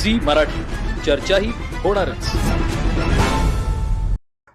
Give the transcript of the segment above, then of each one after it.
Zee Marathi, चर्चाही होणारच.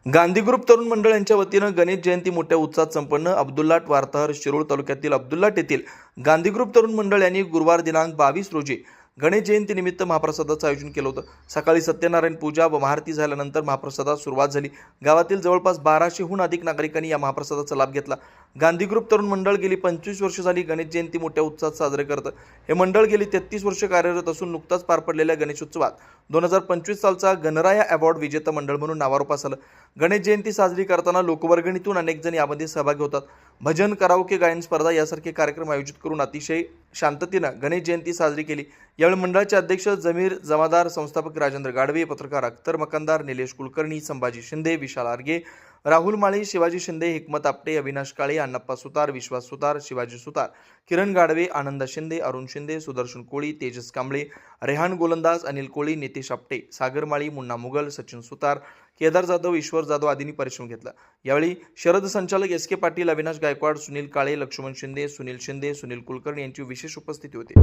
Gandhi group तरुण मंडळ यांच्या वतीनं गणेश जयंती मोठ्या उत्साहात संपन्न. अब्दुल्लाट वार्ताहर शिरूर तालुक्यातील अब्दुल्लाट येथील गांधी ग्रुप तरुण मंडळ यांनी गुरुवार दिनांक 22 रोजी गणेश जयंतीनिमित्त महाप्रसादाचं आयोजन केलं होतं. सकाळी सत्यनारायण पूजा व महाआरती झाल्यानंतर महाप्रसादास सुरुवात झाली. गावातील जवळपास 1200हून अधिक नागरिकांनी या महाप्रसादाचा लाभ घेतला. गांधी ग्रुप तरुण मंडळ गेली 25 वर्ष झाली गणेश जयंती मोठ्या उत्साहात साजरे करतं. हे मंडळ गेली 33 वर्ष कार्यरत असून नुकताच पार पडलेल्या गणेशोत्सवात 2025 सालचा गणराया अवॉर्ड विजेता मंडळ म्हणून नावारूपास आलं. गणेश जयंती साजरी करताना लोकवर्गणीतून अनेक जण यामध्ये सहभागी होतात. भजन, कराओके, गायन स्पर्धा यासारखे कार्यक्रम आयोजित करून अतिशय शांततेनं गणेश जयंती साजरी केली. यावेळी मंडळाचे अध्यक्ष जमीर जमादार, संस्थापक राजेंद्र गाडवे, पत्रकार अख्तर मकंदार, निलेश कुलकर्णी, संभाजी शिंदे, विशाल आर्गे, राहुल माळी, शिवाजी शिंदे, हिकमत आपटे, अविनाश काळे, अण्णप्पा सुतार, विश्वास सुतार, शिवाजी सुतार, किरण गाडवे, आनंद शिंदे, अरुण शिंदे, सुदर्शन कोळी, तेजस कांबळे, रेहान गोलंदाज, अनिल कोळी, नितेश आपटे, सागर माळी, मुन्ना मुघल, सचिन सुतार, केदार जाधव, ईश्वर जाधव आदींनी परिश्रम घेतला. यावेळी शरद संचालक एस के पाटील, अविनाश गायकवाड, सुनील काळे, लक्ष्मण शिंदे, सुनील शिंदे, सुनील कुलकर्णी यांची विशेष उपस्थिती होती.